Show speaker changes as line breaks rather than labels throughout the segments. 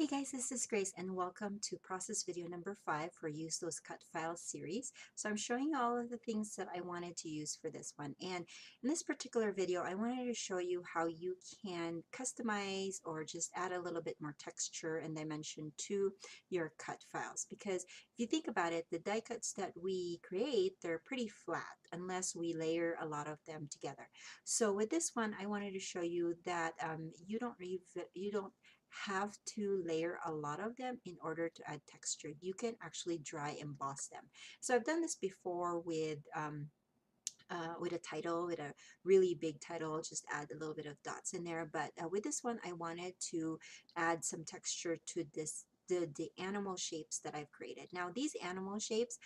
Hey guys, this is Grace and welcome to process video number 5 for Use Those Cut Files series. So I'm showing you all of the things that I wanted to use for this one, and in this particular video I wanted to show you how you can customize or just add a little bit more texture and dimension to your cut files, because if you think about it, the die cuts that we create, they're pretty flat unless we layer a lot of them together. So with this one I wanted to show you that you don't have to layer a lot of them in order to add texture. You can actually dry emboss them. So I've done this before with a title, with a really big title, just add a little bit of dots in there. But with this one, I wanted to add some texture to the animal shapes that I've created. Now these animal shapes,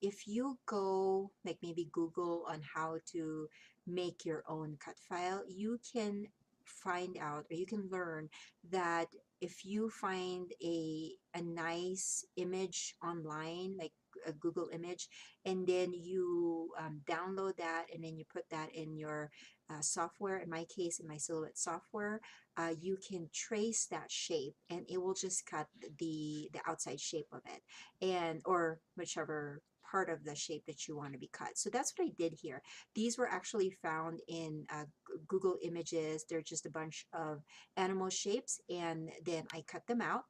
if you go like maybe Google on how to make your own cut file, you can find out or you can learn that if you find a nice image online, like a Google image, and then you download that and then you put that in your software, in my case in my Silhouette software, you can trace that shape and it will just cut the outside shape of it, and or whichever part of the shape that you want to be cut. So that's what I did here. These were actually found in Google Images. They're just a bunch of animal shapes, and then I cut them out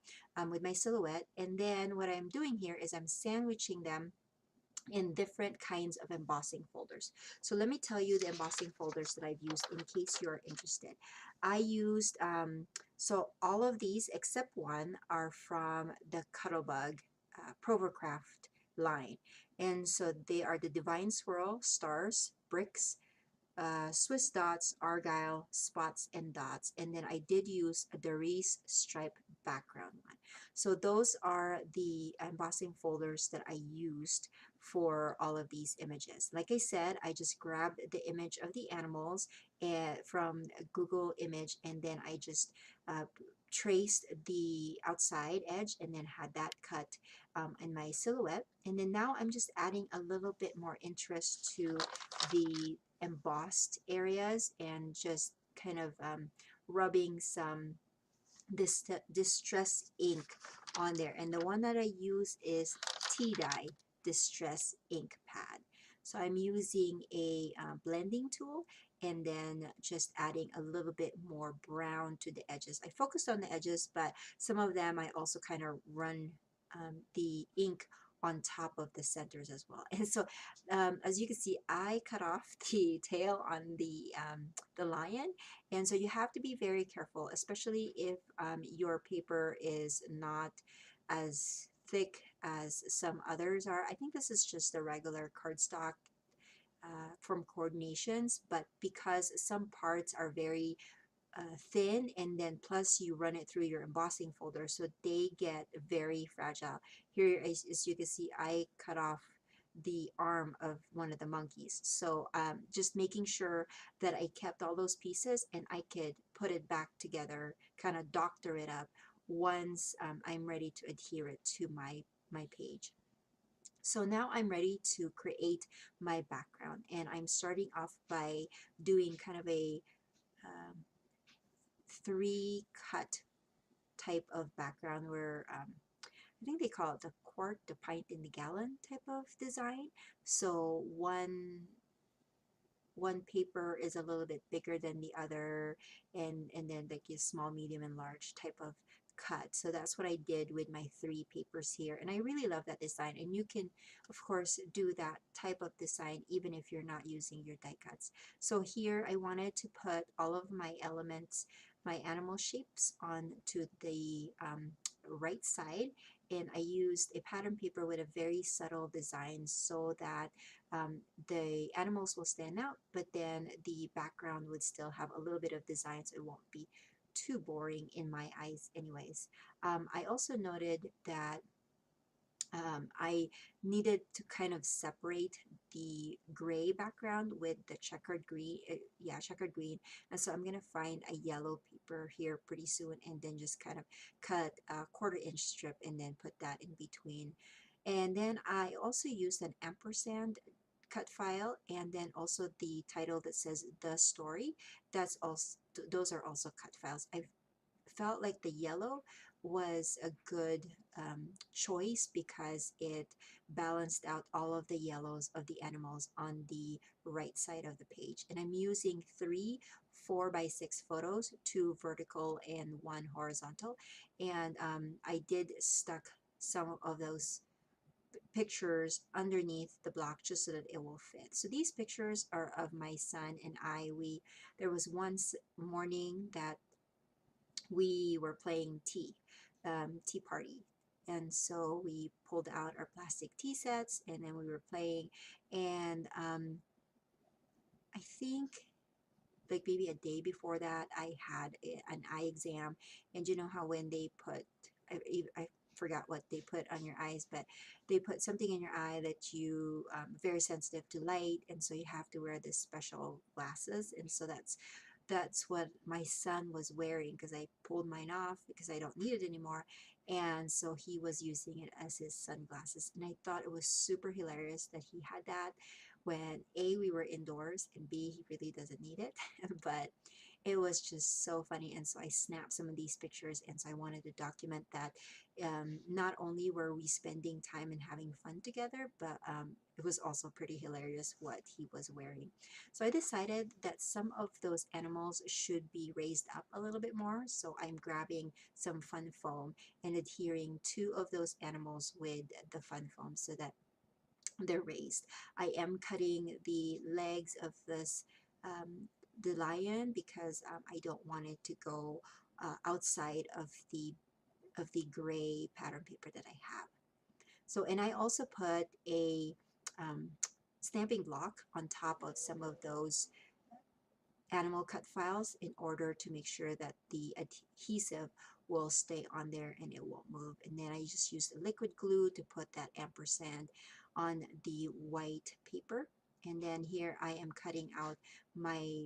with my Silhouette, and then what I'm doing here is I'm sandwiching them in different kinds of embossing folders. So let me tell you the embossing folders that I've used in case you're interested. I used, so all of these except one are from the Cuttlebug Provercraft line. And so they are the Divine Swirl, Stars, Bricks, Swiss Dots, Argyle, Spots, and Dots. And then I did use a Darice Stripe background one. So those are the embossing folders that I used for all of these images. Like I said, I just grabbed the image of the animals from Google Image, and then I just traced the outside edge and then had that cut in my Silhouette. And then now I'm just adding a little bit more interest to the embossed areas and just kind of rubbing some distress ink on there. And the one that I use is T-Dye Distress Ink Pad. So I'm using a blending tool and then just adding a little bit more brown to the edges. I focused on the edges, but some of them I also kind of run the ink on top of the centers as well. And so as you can see, I cut off the tail on the lion, and so you have to be very careful, especially if your paper is not as thick as some others are. I think this is just the regular cardstock from Coordinations, but because some parts are very thin, and then plus you run it through your embossing folder, so they get very fragile. Here, as you can see, I cut off the arm of one of the monkeys. So just making sure that I kept all those pieces and I could put it back together, kind of doctor it up once I'm ready to adhere it to my page. So now I'm ready to create my background, and I'm starting off by doing kind of a um, 3-cut type of background where I think they call it the quart, the pint in the gallon type of design. So one paper is a little bit bigger than the other, and then like a small, medium, and large type of cut. So that's what I did with my 3 papers here, and I really love that design. And you can of course do that type of design even if you're not using your die cuts. So here I wanted to put all of my elements, my animal shapes, onto the right side, and I used a pattern paper with a very subtle design so that the animals will stand out, but then the background would still have a little bit of design, so it won't be too boring in my eyes anyways. I also noted that I needed to kind of separate the gray background with the checkered green, checkered green. And so I'm gonna find a yellow paper here pretty soon, and then just kind of cut a 1/4-inch strip and then put that in between. And then I also used an ampersand cut file, and then also the title that says the story. That's also, those are also cut files. I felt like the yellow was a good choice because it balanced out all of the yellows of the animals on the right side of the page. And I'm using three 4x6 photos, two vertical and one horizontal. And I did stuck some of those pictures underneath the block just so that it will fit. So these pictures are of my son and I. There was one morning that we were playing tea party. And so we pulled out our plastic tea sets and then we were playing. And I think like maybe a day before that, I had an eye exam. And you know how when they put, I forgot what they put on your eyes, but they put something in your eye that you very sensitive to light, and so you have to wear this special glasses. And so that's what my son was wearing because I pulled mine off because I don't need it anymore. And so he was using it as his sunglasses. And I thought it was super hilarious that he had that when A, we were indoors, and B, he really doesn't need it. But it was just so funny. And so I snapped some of these pictures. And so I wanted to document that not only were we spending time and having fun together, but it was also pretty hilarious what he was wearing. So I decided that some of those animals should be raised up a little bit more. So I'm grabbing some fun foam and adhering two of those animals with the fun foam so that they're raised. I am cutting the legs of this the lion because I don't want it to go outside of the gray pattern paper that I have. So, and I also put a um, stamping block on top of some of those animal cut files in order to make sure that the adhesive will stay on there and it won't move. And then I just used liquid glue to put that ampersand on the white paper. And then here I am cutting out my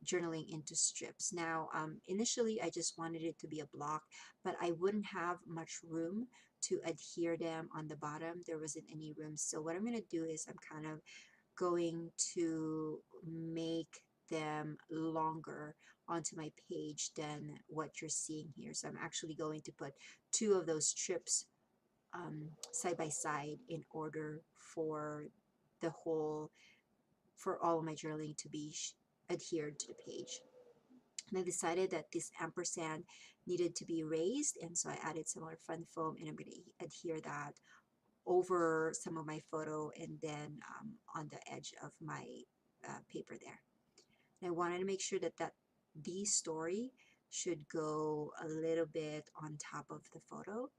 journaling into strips. Now, initially I just wanted it to be a block, but I wouldn't have much room to adhere them on the bottom. There wasn't any room. So what I'm going to do is I'm kind of going to make them longer onto my page than what you're seeing here. So I'm actually going to put two of those strips side by side in order for the whole, for all of my journaling to be adhered to the page. And I decided that this ampersand needed to be raised, and so I added some more fun foam, and I'm going to adhere that over some of my photo and then on the edge of my paper there. And I wanted to make sure that the story should go a little bit on top of the photo.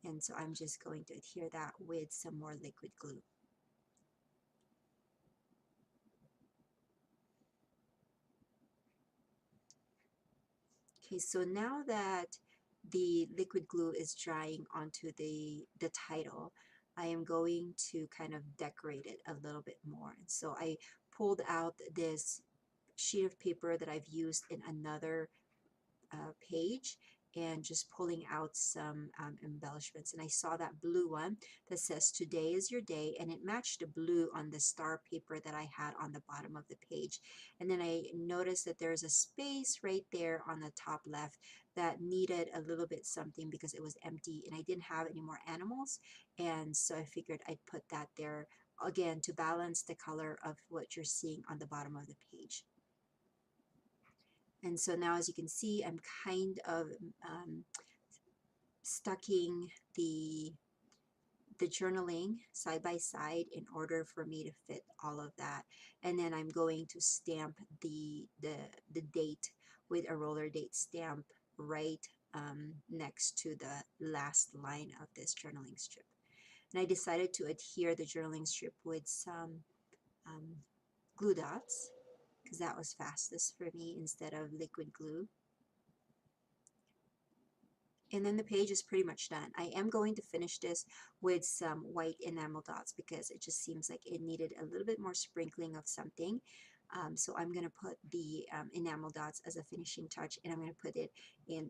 And so I'm just going to adhere that with some more liquid glue. Okay, so now that the liquid glue is drying onto the title, I am going to kind of decorate it a little bit more. And so I pulled out this sheet of paper that I've used in another page and just pulling out some embellishments. And I saw that blue one that says today is your day, and it matched the blue on the star paper that I had on the bottom of the page. And then I noticed that there's a space right there on the top left that needed a little bit something because it was empty and I didn't have any more animals. And so I figured I'd put that there again to balance the color of what you're seeing on the bottom of the page. And so now, as you can see, I'm kind of stucking the journaling side by side in order for me to fit all of that. And then I'm going to stamp the date with a roller date stamp right next to the last line of this journaling strip. And I decided to adhere the journaling strip with some glue dots because that was fastest for me instead of liquid glue. And then the page is pretty much done. I am going to finish this with some white enamel dots because it just seems like it needed a little bit more sprinkling of something. So I'm going to put the enamel dots as a finishing touch, and I'm going to put it in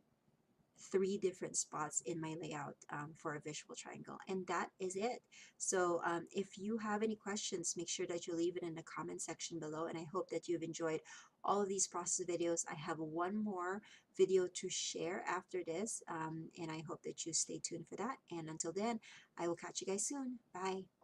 three different spots in my layout for a visual triangle, and that is it. So if you have any questions, make sure that you leave it in the comment section below, and I hope that you've enjoyed all of these process videos. I have one more video to share after this, and I hope that you stay tuned for that. And until then, I will catch you guys soon. Bye.